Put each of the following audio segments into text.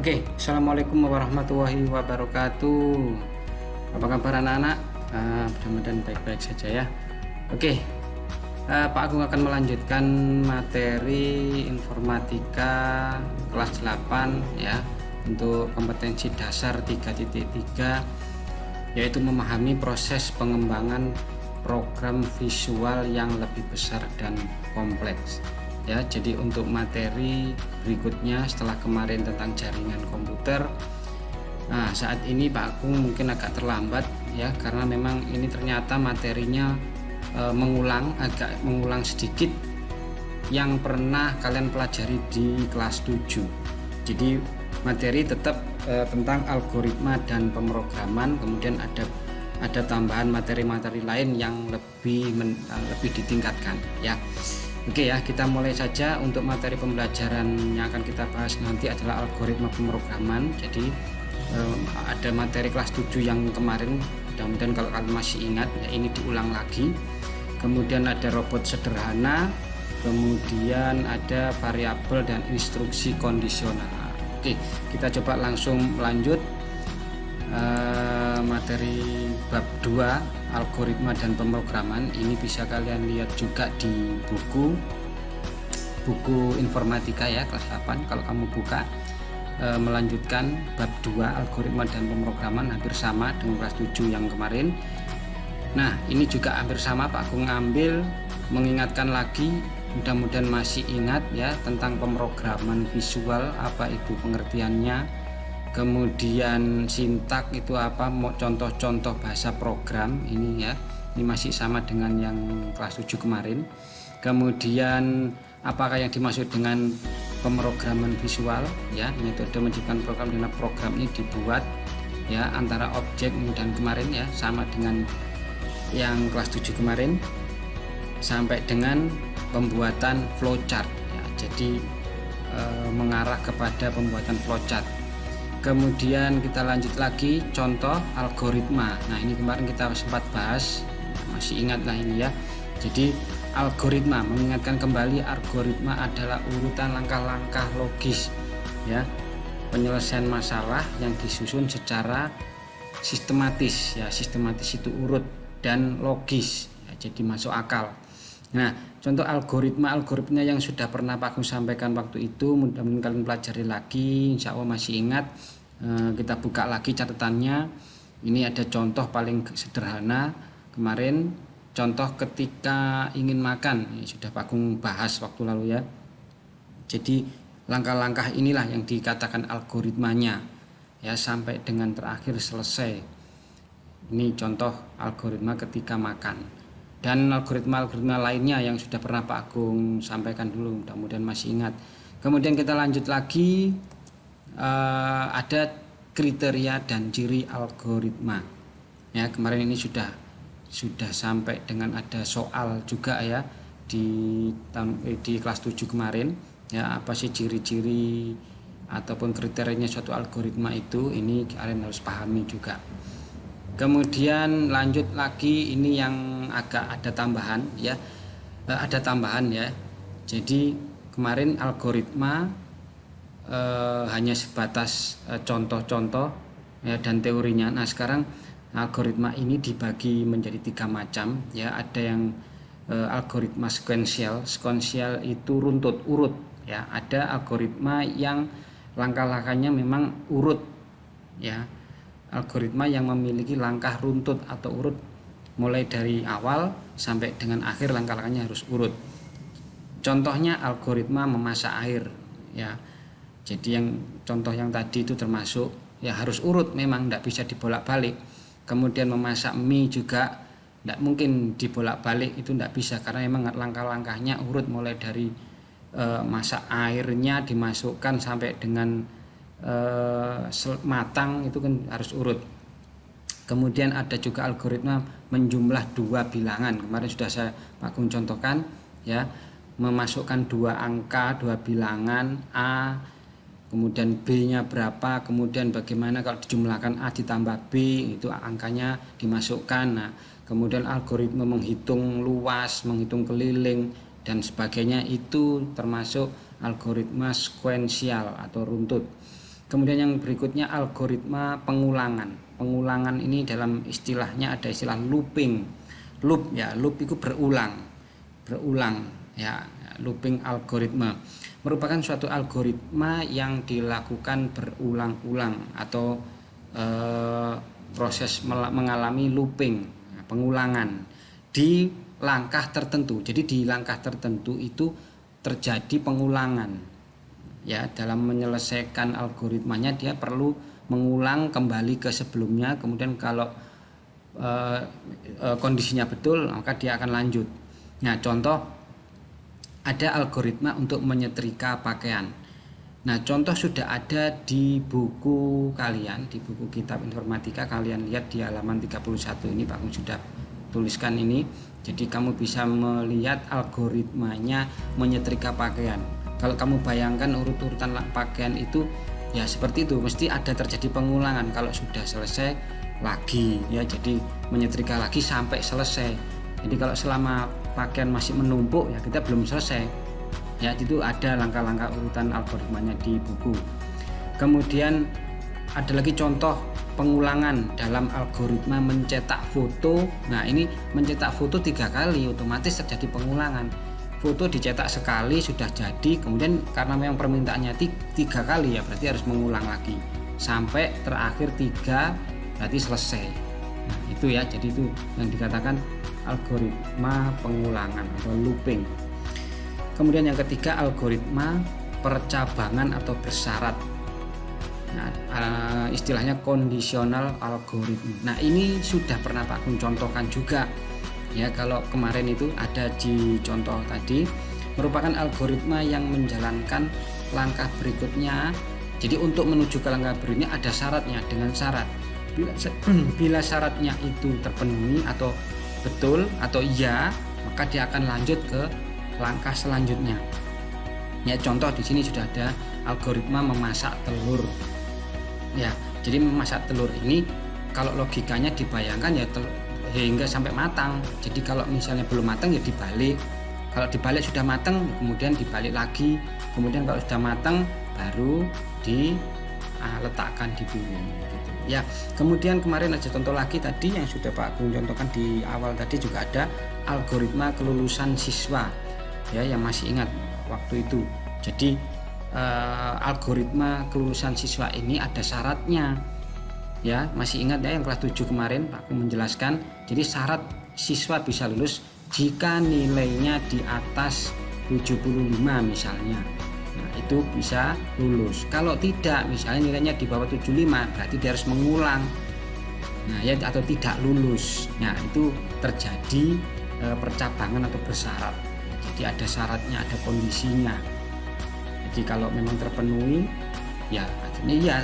Oke, assalamualaikum warahmatullahi wabarakatuh. Apa kabar anak-anak? Mudah-mudahan baik-baik saja ya. Oke, Pak Agung akan melanjutkan materi informatika kelas 8 ya, untuk kompetensi dasar 3.3, yaitu memahami proses pengembangan program visual yang lebih besar dan kompleks. Ya, jadi untuk materi berikutnya setelah kemarin tentang jaringan komputer, nah saat ini Pak Agung mungkin agak terlambat ya, karena memang ini ternyata materinya agak mengulang sedikit yang pernah kalian pelajari di kelas 7. Jadi materi tetap tentang algoritma dan pemrograman, kemudian ada tambahan materi-materi lain yang lebih ditingkatkan ya. Oke ya, kita mulai saja. Untuk materi pembelajaran yang akan kita bahas nanti adalah algoritma pemrograman. Jadi ada materi kelas 7 yang kemarin, mudah-mudahan kalau kalian masih ingat ya, ini diulang lagi. Kemudian ada robot sederhana, kemudian ada variabel dan instruksi kondisional. Oke, kita coba langsung lanjut. Materi bab 2 algoritma dan pemrograman ini bisa kalian lihat juga di buku informatika ya, kelas 8. Kalau kamu buka melanjutkan bab 2 algoritma dan pemrograman, hampir sama dengan kelas 7 yang kemarin. Nah, ini juga hampir sama, Pak Agung ngambil mengingatkan lagi, mudah-mudahan masih ingat ya, tentang pemrograman visual, apa itu pengertiannya. Kemudian sintak itu apa, mau contoh-contoh bahasa program ini ya, ini masih sama dengan yang kelas 7 kemarin. Kemudian apakah yang dimaksud dengan pemrograman visual ya, metode menciptakan program, dengan program ini dibuat ya antara objek dan kemarin ya, sama dengan yang kelas 7 kemarin, sampai dengan pembuatan flowchart ya, jadi mengarah kepada pembuatan flowchart. Kemudian kita lanjut lagi contoh algoritma. Nah, ini kemarin kita sempat bahas, masih ingat lah ini ya. Jadi algoritma, mengingatkan kembali, algoritma adalah urutan langkah-langkah logis ya, penyelesaian masalah yang disusun secara sistematis ya. Sistematis itu urut dan logis ya, jadi masuk akal. Nah, contoh algoritma yang sudah pernah Pak Agung sampaikan waktu itu, mudah-mudahan kalian pelajari lagi, insya Allah masih ingat. Kita buka lagi catatannya. Ini ada contoh paling sederhana kemarin, contoh ketika ingin makan, ini sudah Pak Agung bahas waktu lalu ya. Jadi langkah-langkah inilah yang dikatakan algoritmanya ya, sampai dengan terakhir selesai. Ini contoh algoritma ketika makan. Dan algoritma lainnya yang sudah pernah Pak Agung sampaikan dulu, mudah-mudahan masih ingat. Kemudian kita lanjut lagi, ada kriteria dan ciri algoritma ya. Kemarin ini sudah sampai dengan ada soal juga ya di kelas 7 kemarin ya, apa sih ciri-ciri ataupun kriterianya suatu algoritma itu, ini kalian harus pahami juga. Kemudian lanjut lagi, ini yang agak ada tambahan ya, jadi kemarin algoritma hanya sebatas contoh-contoh ya dan teorinya. Nah, sekarang algoritma ini dibagi menjadi 3 macam ya. Ada yang algoritma sekuensial itu runtut, urut ya. Ada algoritma yang langkah-langkahnya memang urut ya, algoritma yang memiliki langkah runtut atau urut, mulai dari awal sampai dengan akhir langkah-langkahnya harus urut. Contohnya algoritma memasak air ya. Jadi yang contoh yang tadi itu termasuk ya harus urut, memang tidak bisa dibolak-balik. Kemudian memasak mie juga tidak mungkin dibolak-balik, itu tidak bisa, karena memang langkah-langkahnya urut, mulai dari masak airnya dimasukkan sampai dengan matang, itu kan harus urut. Kemudian ada juga algoritma menjumlah 2 bilangan, kemarin sudah saya Pak Agung contohkan ya, memasukkan 2 angka, 2 bilangan A, kemudian B-nya berapa, kemudian bagaimana kalau dijumlahkan A ditambah B, itu angkanya dimasukkan. Nah, kemudian algoritma menghitung luas, menghitung keliling dan sebagainya, itu termasuk algoritma sekuensial atau runtut. Kemudian yang berikutnya algoritma pengulangan. Pengulangan ini dalam istilahnya ada istilah looping. Loop ya, loop itu berulang ya. Looping algoritma merupakan suatu algoritma yang dilakukan berulang-ulang atau proses mengalami looping, pengulangan di langkah tertentu. Jadi di langkah tertentu itu terjadi pengulangan ya. Dalam menyelesaikan algoritmanya dia perlu mengulang kembali ke sebelumnya, kemudian kalau kondisinya betul maka dia akan lanjut. Nah, contoh ada algoritma untuk menyetrika pakaian. Nah, contoh sudah ada di buku kalian, di buku kitab informatika. Kalian lihat di halaman 31 ini Pak Agung sudah tuliskan ini. Jadi kamu bisa melihat algoritmanya menyetrika pakaian. Kalau kamu bayangkan urut-urutan pakaian itu ya seperti itu, mesti ada terjadi pengulangan. Kalau sudah selesai lagi ya, jadi menyetrika lagi sampai selesai. Jadi kalau selama pakaian masih menumpuk ya kita belum selesai ya. Itu ada langkah-langkah urutan algoritmanya di buku. Kemudian ada lagi contoh pengulangan dalam algoritma mencetak foto. Nah, ini mencetak foto 3 kali otomatis terjadi pengulangan. Foto dicetak sekali sudah jadi, kemudian karena memang permintaannya 3 kali ya berarti harus mengulang lagi sampai terakhir 3 berarti selesai. Nah, itu ya, jadi itu yang dikatakan algoritma pengulangan atau looping. Kemudian yang ketiga algoritma percabangan atau bersyarat. Nah, istilahnya kondisional algoritma. Nah, ini sudah pernah Pak Agung contohkan juga ya. Kalau kemarin itu ada di contoh tadi, merupakan algoritma yang menjalankan langkah berikutnya. Jadi untuk menuju ke langkah berikutnya ada syaratnya. Dengan syarat bila syaratnya itu terpenuhi atau betul atau iya, maka dia akan lanjut ke langkah selanjutnya. Ya, contoh di sini sudah ada algoritma memasak telur. Ya, jadi memasak telur ini kalau logikanya dibayangkan ya hingga sampai matang. Jadi kalau misalnya belum matang ya dibalik. Kalau dibalik sudah matang, kemudian dibalik lagi. Kemudian kalau sudah matang baru diletakkan di piring. Gitu. Ya, kemudian kemarin ada contoh lagi tadi yang sudah Pak Agung contohkan di awal tadi, juga ada algoritma kelulusan siswa. Ya, yang masih ingat waktu itu. Jadi algoritma kelulusan siswa ini ada syaratnya. Ya, masih ingat ya yang kelas 7 kemarin Pak Agung menjelaskan. Jadi syarat siswa bisa lulus jika nilainya di atas 75 misalnya. Nah, itu bisa lulus. Kalau tidak, misalnya nilainya di bawah 75, berarti dia harus mengulang. Nah, ya, atau tidak lulus. Nah, itu terjadi percabangan atau bersyarat. Jadi ada syaratnya, ada kondisinya. Jadi kalau memang terpenuhi, ya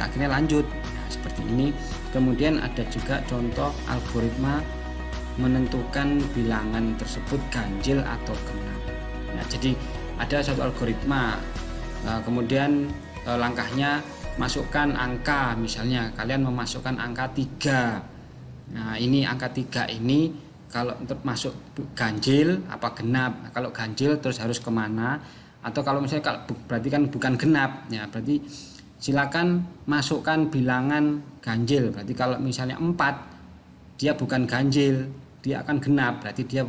akhirnya lanjut. Nah, seperti ini. Kemudian ada juga contoh algoritma menentukan bilangan tersebut ganjil atau genap. Nah, jadi ada satu algoritma. Kemudian langkahnya masukkan angka, misalnya kalian memasukkan angka 3. Nah, ini angka 3 ini kalau untuk masuk ganjil apa genap. Nah, kalau ganjil terus harus kemana, atau kalau misalnya kalau berarti kan bukan genap ya, berarti silakan masukkan bilangan ganjil. Berarti kalau misalnya 4 dia bukan ganjil, dia akan genap, berarti dia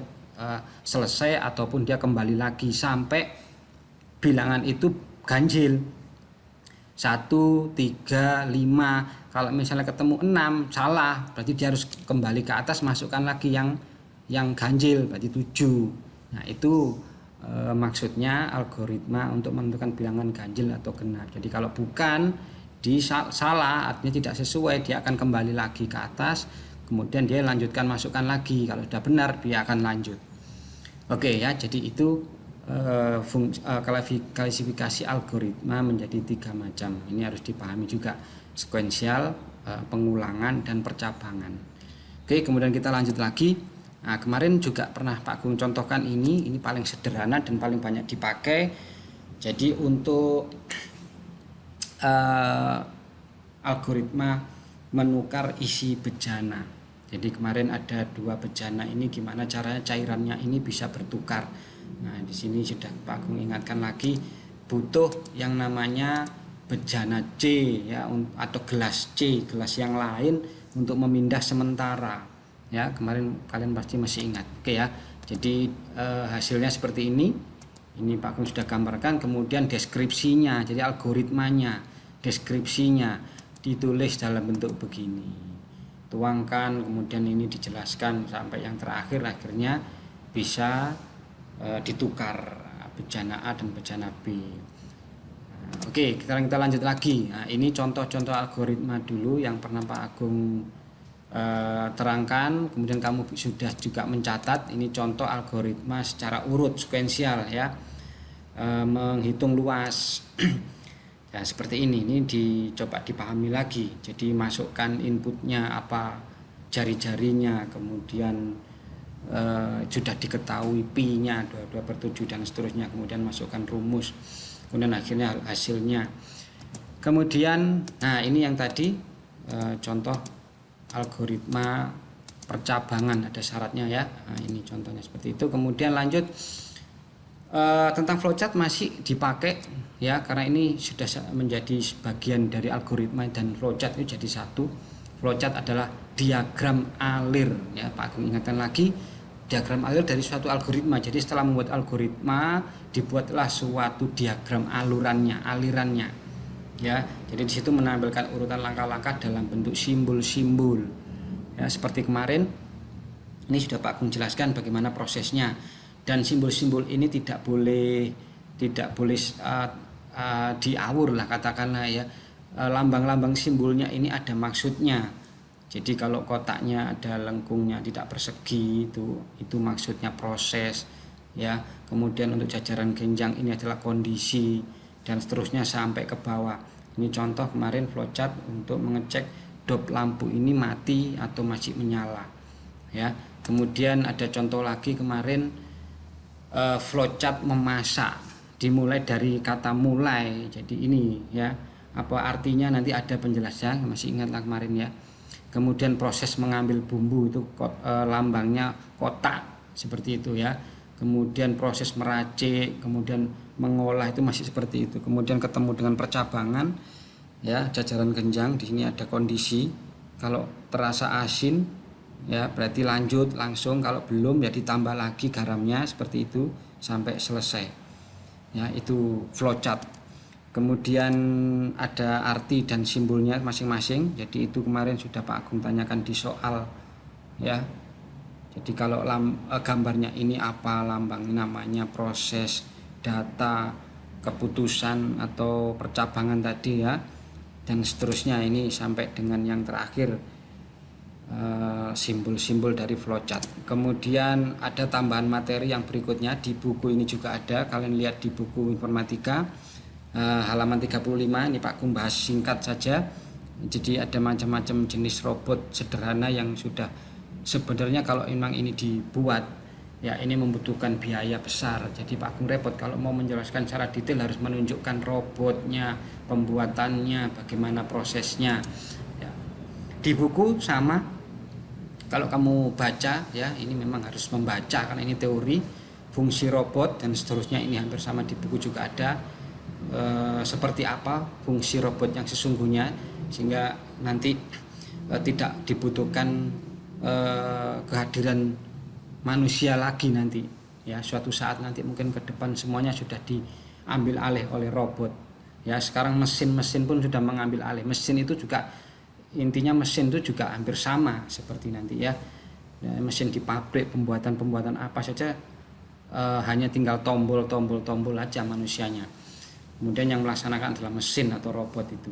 selesai ataupun dia kembali lagi sampai bilangan itu ganjil. 1, 3, 5. Kalau misalnya ketemu 6 salah, berarti dia harus kembali ke atas masukkan lagi yang ganjil, berarti 7. Nah, itu maksudnya algoritma untuk menentukan bilangan ganjil atau genap. Jadi kalau bukan salah, artinya tidak sesuai, dia akan kembali lagi ke atas, kemudian dia lanjutkan masukkan lagi. Kalau sudah benar dia akan lanjut. Oke ya, jadi itu klasifikasi algoritma menjadi 3 macam. Ini harus dipahami juga, sekuensial, pengulangan, dan percabangan. Oke, kemudian kita lanjut lagi. Nah, kemarin juga pernah Pak Agung contohkan ini paling sederhana dan paling banyak dipakai. Jadi untuk algoritma menukar isi bejana. Jadi kemarin ada 2 bejana ini, gimana caranya cairannya ini bisa bertukar. Nah, di sini sudah Pak Agung ingatkan lagi, butuh yang namanya bejana C ya, atau gelas C, gelas yang lain untuk memindah sementara ya. Kemarin kalian pasti masih ingat. Oke ya, jadi hasilnya seperti ini Pak Agung sudah gambarkan. Kemudian deskripsinya, jadi algoritmanya, deskripsinya ditulis dalam bentuk begini, tuangkan, kemudian ini dijelaskan sampai yang terakhir, akhirnya bisa ditukar bejana A dan bejana B. Oke, sekarang kita lanjut lagi. Nah, ini contoh-contoh algoritma dulu yang pernah Pak Agung terangkan. Kemudian kamu sudah juga mencatat. Ini contoh algoritma secara urut, sekuensial ya, menghitung luas. Ya seperti ini dicoba dipahami lagi. Jadi masukkan inputnya apa, jari-jarinya, kemudian sudah diketahui pi-nya 22/7 dan seterusnya, kemudian masukkan rumus, kemudian akhirnya hasilnya. Kemudian nah ini yang tadi contoh algoritma percabangan, ada syaratnya ya. Nah, ini contohnya seperti itu. Kemudian lanjut tentang flowchart masih dipakai ya, karena ini sudah menjadi bagian dari algoritma dan flowchart itu jadi satu. Flowchart adalah diagram alir ya, Pak Agung ingatkan lagi, diagram alir dari suatu algoritma. Jadi setelah membuat algoritma, dibuatlah suatu diagram alirannya ya. Jadi di situ menampilkan urutan langkah-langkah dalam bentuk simbol-simbol ya, seperti kemarin ini sudah Pak Agung jelaskan bagaimana prosesnya. Dan simbol-simbol ini tidak boleh diawur lah katakanlah ya. Lambang-lambang simbolnya ini ada maksudnya. Jadi kalau kotaknya ada lengkungnya tidak persegi, itu maksudnya proses ya. Kemudian untuk jajaran genjang ini adalah kondisi, dan seterusnya sampai ke bawah. Ini contoh kemarin flowchart untuk mengecek dop lampu ini mati atau masih menyala ya. Kemudian ada contoh lagi kemarin flowchart memasak, dimulai dari kata mulai. Jadi ini ya, apa artinya nanti ada penjelasan, masih ingatlah kemarin ya. Kemudian proses mengambil bumbu itu lambangnya kotak seperti itu ya. Kemudian proses meracik, kemudian mengolah itu masih seperti itu. Kemudian ketemu dengan percabangan ya, jajaran genjang, di sini ada kondisi. Kalau terasa asin ya berarti lanjut langsung, kalau belum ya ditambah lagi garamnya, seperti itu sampai selesai ya. Itu flowchart. Kemudian ada arti dan simbolnya masing-masing. Jadi itu kemarin sudah Pak Agung tanyakan di soal ya. Jadi kalau gambarnya ini apa, lambang namanya, proses, data, keputusan atau percabangan tadi ya, dan seterusnya, ini sampai dengan yang terakhir simbol-simbol dari flowchart. Kemudian ada tambahan materi yang berikutnya di buku ini juga ada, kalian lihat di buku informatika halaman 35. Ini Pak Agung bahas singkat saja. Jadi ada macam-macam jenis robot sederhana yang sudah sebenarnya kalau memang ini dibuat ya ini membutuhkan biaya besar. Jadi Pak Agung repot kalau mau menjelaskan secara detail, harus menunjukkan robotnya, pembuatannya, bagaimana prosesnya ya. Di buku sama, kalau kamu baca ya, ini memang harus membaca karena ini teori fungsi robot dan seterusnya, ini hampir sama di buku juga ada seperti apa fungsi robot yang sesungguhnya, sehingga nanti tidak dibutuhkan kehadiran manusia lagi nanti ya. Suatu saat nanti mungkin ke depan semuanya sudah diambil alih oleh robot ya. Sekarang mesin-mesin pun sudah mengambil alih. Mesin itu juga intinya, mesin itu juga hampir sama seperti nanti ya. Mesin di pabrik, pembuatan apa saja hanya tinggal tombol aja manusianya. Kemudian yang melaksanakan adalah mesin atau robot itu.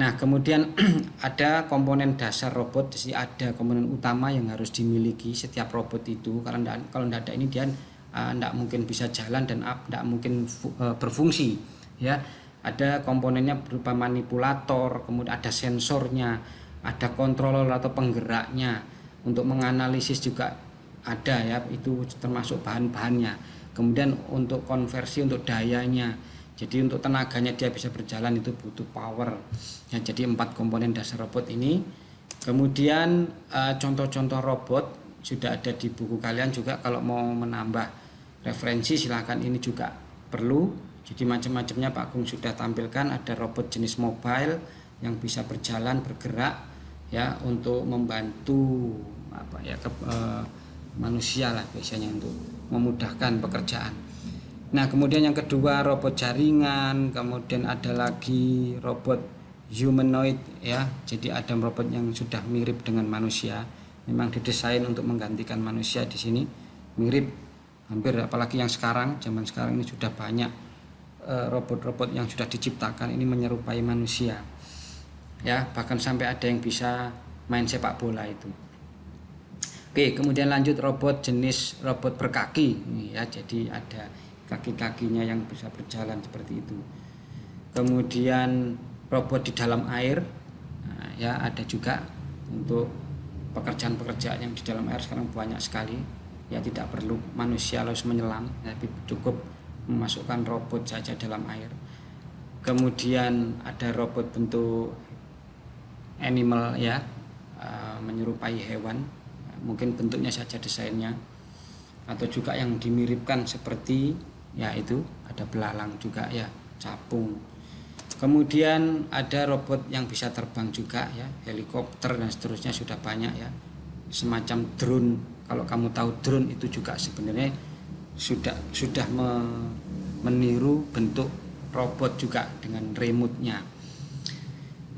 Nah kemudian ada komponen dasar robot. Jadi ada komponen utama yang harus dimiliki setiap robot itu, karena kalau tidak ada ini dia tidak mungkin bisa jalan dan tidak mungkin berfungsi ya. Ada komponennya berupa manipulator, kemudian ada sensornya, ada controller atau penggeraknya, untuk menganalisis juga ada ya, itu termasuk bahan-bahannya. Kemudian untuk konversi, untuk dayanya, jadi untuk tenaganya dia bisa berjalan itu butuh power ya. Jadi 4 komponen dasar robot ini. Kemudian contoh-contoh robot sudah ada di buku kalian juga, kalau mau menambah referensi silahkan, ini juga perlu Jadi macam-macamnya Pak Agung sudah tampilkan. Ada robot jenis mobile yang bisa berjalan, bergerak ya, untuk membantu manusia lah biasanya, untuk memudahkan pekerjaan. Nah, kemudian yang kedua robot jaringan, kemudian ada lagi robot humanoid ya. Jadi ada robot yang sudah mirip dengan manusia, memang didesain untuk menggantikan manusia di sini, mirip hampir, apalagi yang zaman sekarang ini sudah banyak robot-robot yang sudah diciptakan ini menyerupai manusia ya, bahkan sampai ada yang bisa main sepak bola itu. Oke, kemudian lanjut robot jenis robot berkaki ya, jadi ada kaki-kakinya yang bisa berjalan seperti itu. Kemudian robot di dalam air, nah, ya ada juga untuk pekerjaan-pekerjaan yang di dalam air sekarang banyak sekali ya, tidak perlu manusia harus menyelam, tapi cukup memasukkan robot saja dalam air. Kemudian ada robot bentuk animal ya, menyerupai hewan, mungkin bentuknya saja desainnya, atau juga yang dimiripkan seperti ya itu, ada belalang juga ya, capung. Kemudian ada robot yang bisa terbang juga ya, helikopter dan seterusnya sudah banyak ya, semacam drone. Kalau kamu tahu drone itu juga sebenarnya sudah meniru bentuk robot juga dengan remote-nya.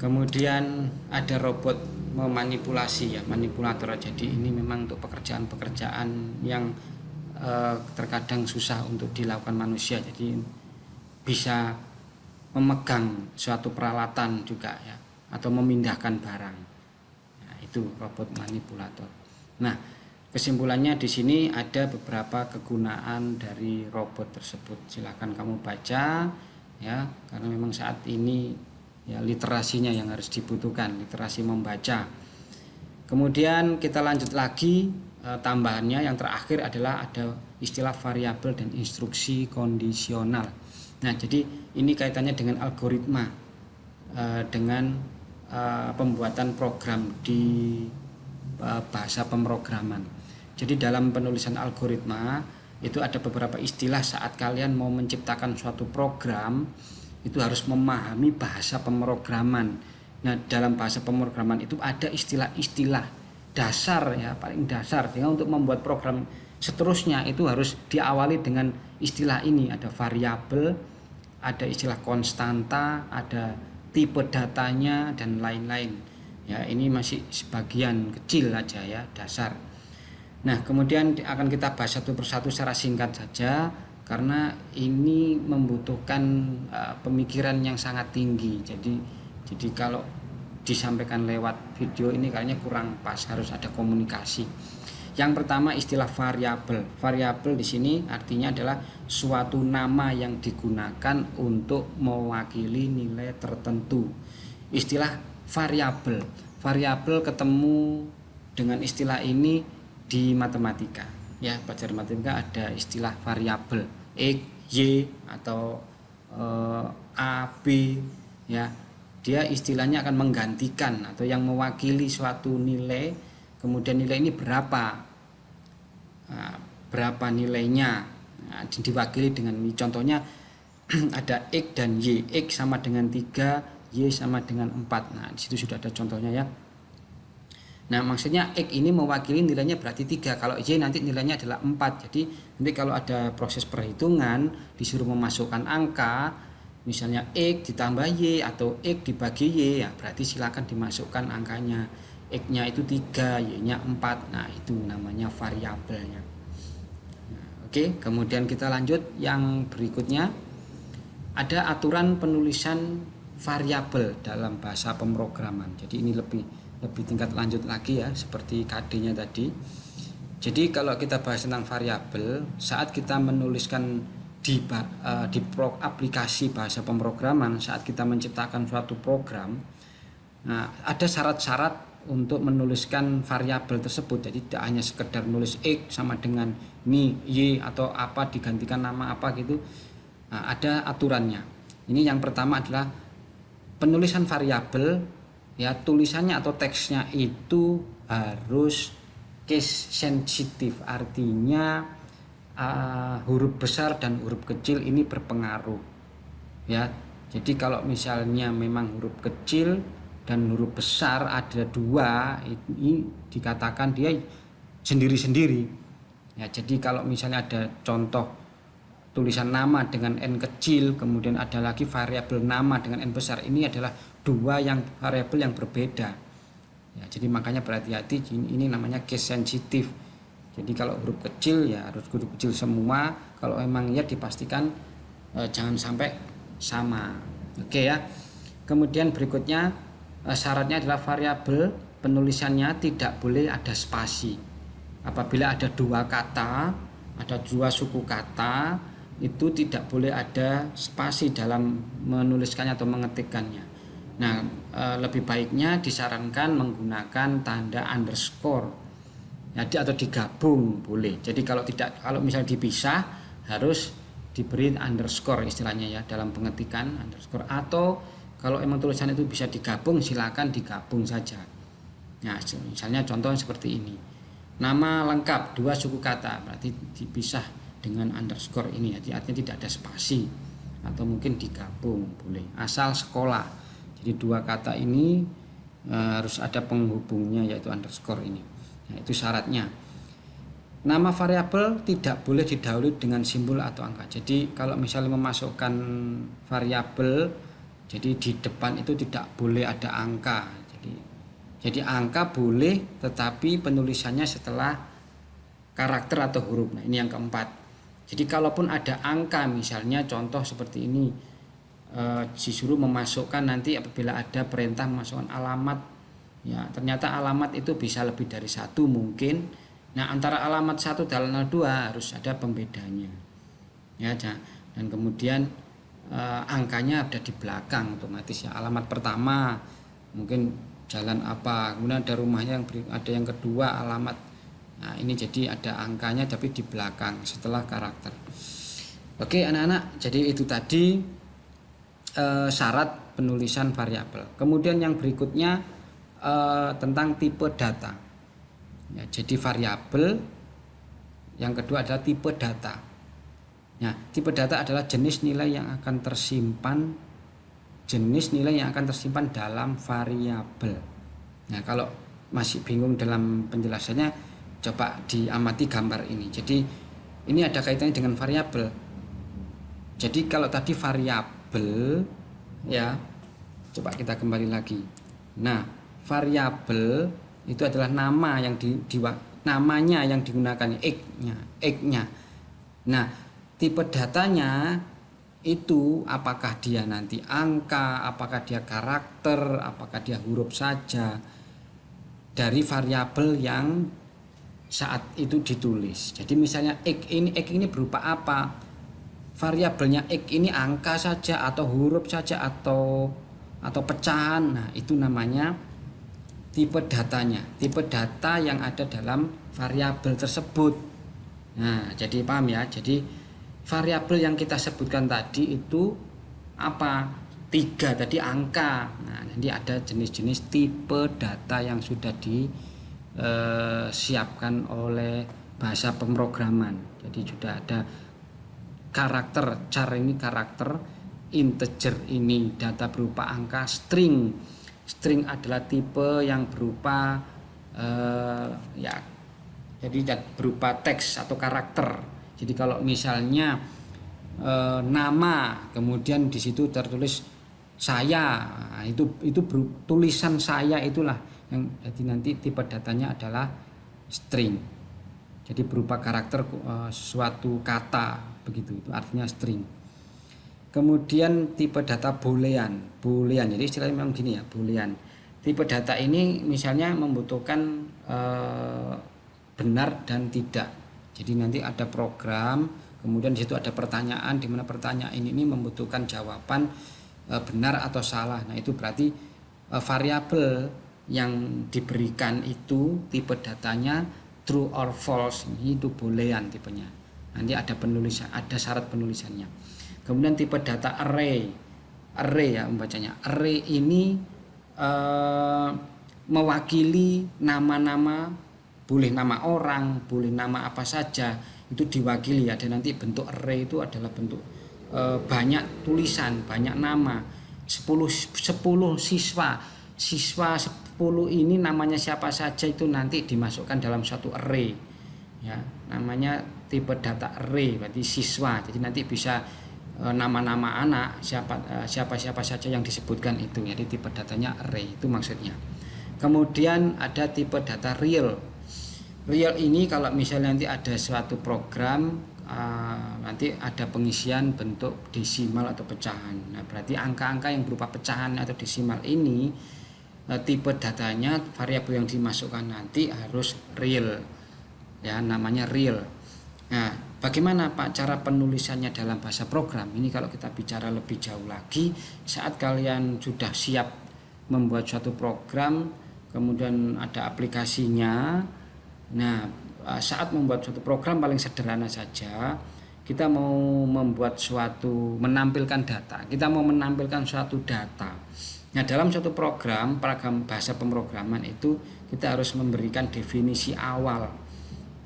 Kemudian ada robot memanipulasi ya, manipulator. Jadi ini memang untuk pekerjaan-pekerjaan yang terkadang susah untuk dilakukan manusia. Jadi bisa memegang suatu peralatan juga ya, atau memindahkan barang. Nah, itu robot manipulator. Nah, kesimpulannya di sini ada beberapa kegunaan dari robot tersebut. Silakan kamu baca ya, karena memang saat ini ya literasinya yang harus dibutuhkan, literasi membaca. Kemudian kita lanjut lagi, tambahannya yang terakhir adalah ada istilah variabel dan instruksi kondisional. Nah, jadi ini kaitannya dengan algoritma, dengan pembuatan program di bahasa pemrograman. Jadi dalam penulisan algoritma itu ada beberapa istilah. Saat kalian mau menciptakan suatu program itu harus memahami bahasa pemrograman. Nah, dalam bahasa pemrograman itu ada istilah-istilah dasar ya, paling dasar. Sehingga untuk membuat program seterusnya itu harus diawali dengan istilah ini. Ada variabel, ada istilah konstanta, ada tipe datanya dan lain-lain. Ya, ini masih sebagian kecil aja ya, dasar. Nah, kemudian akan kita bahas satu persatu secara singkat saja, karena ini membutuhkan pemikiran yang sangat tinggi. Jadi kalau disampaikan lewat video ini kayaknya kurang pas, harus ada komunikasi. Yang pertama istilah variabel. Variabel di sini artinya adalah suatu nama yang digunakan untuk mewakili nilai tertentu. Istilah variabel. Variabel ketemu dengan istilah ini di matematika ya, pelajar matematika ada istilah variabel X, Y atau A, B ya. Dia istilahnya akan menggantikan atau yang mewakili suatu nilai, kemudian nilai ini berapa nilainya, nah, diwakili dengan contohnya ada X dan Y. X sama dengan 3, Y sama dengan 4. Nah, disitu sudah ada contohnya ya. Nah, maksudnya X ini mewakili nilainya berarti 3, kalau Y nanti nilainya adalah 4. Jadi nanti kalau ada proses perhitungan disuruh memasukkan angka, misalnya X ditambah Y atau X dibagi Y, ya berarti silakan dimasukkan angkanya. X-nya itu 3, Y-nya 4. Nah, itu namanya variabelnya. Nah, oke, kemudian kita lanjut yang berikutnya. Ada aturan penulisan variabel dalam bahasa pemrograman. Jadi ini lebih tingkat lanjut lagi ya, seperti KD-nya tadi. Jadi kalau kita bahas tentang variabel, saat kita menuliskan di aplikasi bahasa pemrograman, saat kita menciptakan suatu program, nah, ada syarat-syarat untuk menuliskan variabel tersebut. Jadi tidak hanya sekedar nulis X sama dengan ini Y atau apa digantikan nama apa gitu. Nah, ada aturannya. Ini yang pertama adalah penulisan variabel ya, tulisannya atau teksnya itu harus case sensitif, artinya huruf besar dan huruf kecil ini berpengaruh ya. Jadi kalau misalnya memang huruf kecil dan huruf besar ada dua, ini dikatakan dia sendiri-sendiri. Ya, jadi kalau misalnya ada contoh tulisan nama dengan N kecil, kemudian ada lagi variabel nama dengan N besar, ini adalah dua variabel yang berbeda. Ya, jadi makanya berhati-hati, ini namanya case sensitif. Jadi kalau huruf kecil ya harus huruf kecil semua, kalau memang ya dipastikan jangan sampai sama. Oke ya. Kemudian berikutnya syaratnya adalah variabel penulisannya tidak boleh ada spasi. Apabila ada dua kata, ada dua suku kata, itu tidak boleh ada spasi dalam menuliskannya atau mengetikkannya. Nah, lebih baiknya disarankan menggunakan tanda underscore. Jadi atau digabung boleh. Jadi kalau misalnya dipisah harus diberi underscore istilahnya ya dalam pengetikan underscore, atau kalau emang tulisan itu bisa digabung silakan digabung saja. Nah, misalnya contoh seperti ini. Nama lengkap dua suku kata berarti dipisah dengan underscore ini, artinya tidak ada spasi, atau mungkin digabung boleh. Asal sekolah. Jadi dua kata ini harus ada penghubungnya yaitu underscore ini. Nah, itu syaratnya. Nama variabel tidak boleh didahului dengan simbol atau angka. Jadi kalau misalnya memasukkan variabel, jadi di depan itu tidak boleh ada angka. Jadi angka boleh, tetapi penulisannya setelah karakter atau huruf. Nah, ini yang keempat. Jadi kalaupun ada angka, misalnya contoh seperti ini, disuruh memasukkan nanti apabila ada perintah memasukkan alamat, ya ternyata alamat itu bisa lebih dari satu mungkin. Nah, antara alamat 1 dan 2 harus ada pembedanya, ya. Dan kemudian angkanya ada di belakang otomatis ya. Alamat pertama mungkin jalan apa, kemudian ada rumahnya ada yang kedua alamat. Nah, ini jadi ada angkanya tapi di belakang setelah karakter. Oke anak-anak, jadi itu tadi syarat penulisan variabel. Kemudian yang berikutnya tentang tipe data. Ya, jadi variabel yang kedua adalah tipe data. Ya, tipe data adalah jenis nilai yang akan tersimpan dalam variabel. Nah, kalau masih bingung dalam penjelasannya, coba diamati gambar ini. Jadi ini ada kaitannya dengan variabel. Jadi kalau tadi variabel, ya, coba kita kembali lagi. Nah, variabel itu adalah nama yang namanya yang digunakan, x-nya. Nah, tipe datanya itu apakah dia nanti angka, apakah dia karakter, apakah dia huruf saja dari variabel yang saat itu ditulis. Jadi misalnya x ini berupa apa? Variabelnya x ini angka saja atau huruf saja atau pecahan. Nah, itu namanya tipe datanya, tipe data yang ada dalam variabel tersebut. Nah, jadi paham ya. Jadi variabel yang kita sebutkan tadi itu apa? 3 tadi angka. Nah, nanti ada jenis-jenis tipe data yang sudah disiapkan oleh bahasa pemrograman. Jadi sudah ada karakter, char ini karakter, integer ini data berupa angka, string adalah tipe yang berupa ya, jadi berupa teks atau karakter. Jadi kalau misalnya nama kemudian di situ tertulis saya, nah, itu tulisan saya itulah yang jadi nanti tipe datanya adalah string. Jadi berupa karakter suatu kata begitu, itu artinya string. Kemudian tipe data boolean. Jadi istilahnya memang gini ya, boolean. Tipe data ini misalnya membutuhkan benar dan tidak. Jadi nanti ada program, kemudian di situ ada pertanyaan, di mana pertanyaan ini membutuhkan jawaban benar atau salah. Nah, itu berarti variabel yang diberikan itu tipe datanya true or false. Ini itu boolean tipenya. Nanti ada penulisan, ada syarat penulisannya. Kemudian tipe data array ya membacanya. Array ini mewakili nama-nama, boleh nama orang, boleh nama apa saja, itu diwakili ya. Dan nanti bentuk array itu adalah bentuk banyak tulisan, banyak nama, 10 siswa 10 ini namanya siapa saja itu nanti dimasukkan dalam satu array ya, namanya tipe data array, berarti siswa. Jadi nanti bisa nama-nama anak siapa saja yang disebutkan itu, jadi tipe datanya array itu maksudnya. Kemudian ada tipe data real. Real ini kalau misalnya nanti ada suatu program nanti ada pengisian bentuk desimal atau pecahan. Nah, berarti angka-angka yang berupa pecahan atau desimal ini tipe datanya, variabel yang dimasukkan nanti harus real. Ya, namanya real. Nah, bagaimana Pak cara penulisannya dalam bahasa program? Ini kalau kita bicara lebih jauh lagi, saat kalian sudah siap membuat suatu program, kemudian ada aplikasinya. Nah, saat membuat suatu program paling sederhana saja, kita mau menampilkan data, kita mau menampilkan suatu data. Nah, dalam suatu program bahasa pemrograman itu kita harus memberikan definisi awal.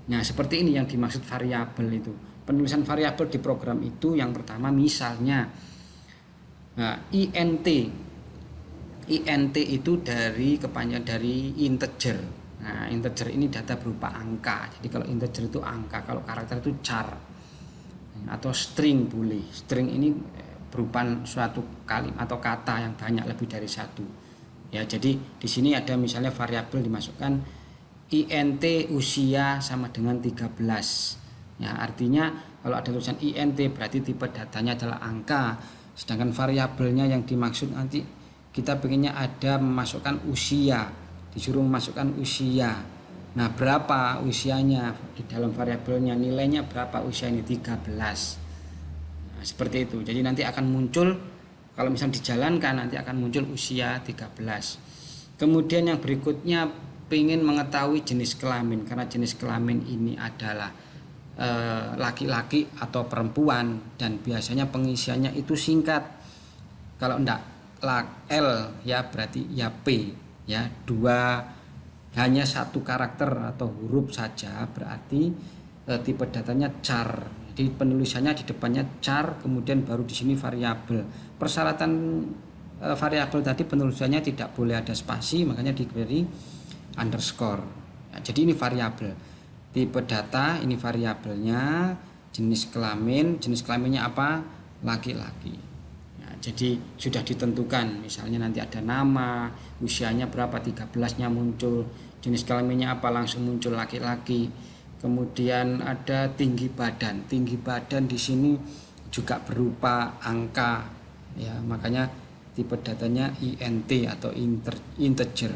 Nah, seperti ini yang dimaksud variabel itu. Penulisan variabel di program itu yang pertama misalnya int itu kepanjangan dari integer. Nah, integer ini data berupa angka. Jadi kalau integer itu angka, kalau karakter itu char atau string boleh. String ini berupa suatu kalimat atau kata yang banyak lebih dari satu. Ya, jadi di sini ada misalnya variabel dimasukkan int usia sama dengan 13. Ya, artinya kalau ada tulisan int berarti tipe datanya adalah angka. Sedangkan variabelnya yang dimaksud nanti kita pengennya ada memasukkan usia. Disuruh memasukkan usia. Nah, berapa usianya di dalam variabelnya, nilainya berapa usia ini 13. Nah, seperti itu. Jadi nanti akan muncul, kalau misalnya dijalankan nanti akan muncul usia 13. Kemudian yang berikutnya ingin mengetahui jenis kelamin, karena jenis kelamin ini adalah laki-laki atau perempuan dan biasanya pengisiannya itu singkat. Kalau enggak L ya berarti ya P. Ya, hanya satu karakter atau huruf saja berarti tipe datanya char. Jadi penulisannya di depannya char, kemudian baru di sini variabel. Persyaratan variabel tadi penulisannya tidak boleh ada spasi, makanya diberi underscore. Ya, jadi ini variabel. Tipe data ini variabelnya, jenis kelaminnya apa? Laki-laki. Jadi sudah ditentukan, misalnya nanti ada nama, usianya berapa, 13-nya muncul, jenis kelaminnya apa, langsung muncul laki-laki. Kemudian ada tinggi badan di sini juga berupa angka ya, makanya tipe datanya int atau integer.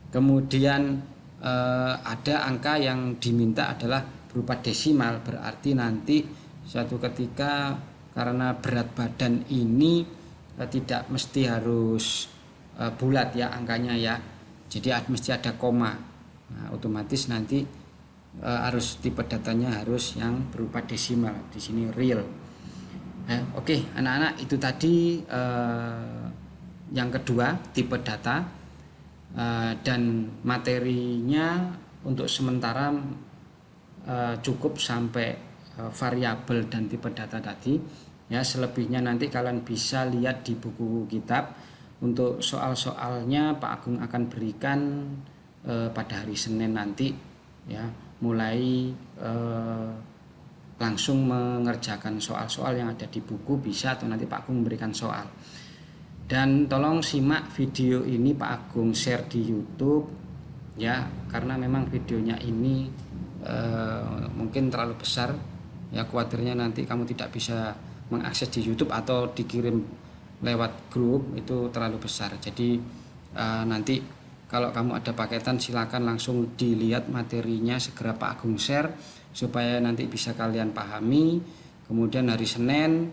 Kemudian ada angka yang diminta adalah berupa desimal, berarti nanti suatu ketika karena berat badan ini tidak mesti harus bulat ya angkanya ya, jadi mesti ada koma. Nah, otomatis nanti harus tipe datanya harus yang berupa desimal, di sini real. Oke, anak-anak, itu tadi yang kedua tipe data, dan materinya untuk sementara cukup sampai variabel dan tipe data tadi. Ya, selebihnya nanti kalian bisa lihat di buku kitab. Untuk soal-soalnya Pak Agung akan berikan pada hari Senin nanti ya, mulai langsung mengerjakan soal-soal yang ada di buku bisa, atau nanti Pak Agung memberikan soal. Dan tolong simak video ini, Pak Agung share di YouTube ya, karena memang videonya ini mungkin terlalu besar ya, khawatirnya nanti kamu tidak bisa mengakses di YouTube atau dikirim lewat grup, itu terlalu besar. Jadi nanti kalau kamu ada paketan silakan langsung dilihat materinya, segera Pak Agung share supaya nanti bisa kalian pahami. Kemudian hari Senin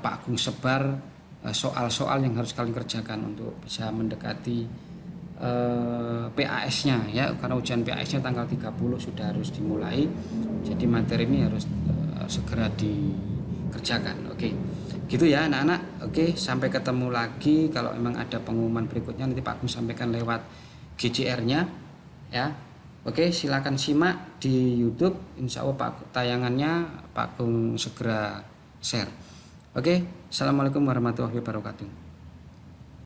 Pak Agung sebar soal-soal yang harus kalian kerjakan untuk bisa mendekati PAS-nya ya, karena ujian PAS-nya tanggal 30 sudah harus dimulai. Jadi materi ini harus segera dikerjakan. Oke. Gitu ya anak-anak. Oke, sampai ketemu lagi. Kalau memang ada pengumuman berikutnya nanti Pak Agung sampaikan lewat GCR-nya ya. Oke, silakan simak di YouTube. Insya Allah tayangannya Pak Agung segera share. Oke, assalamualaikum warahmatullahi wabarakatuh.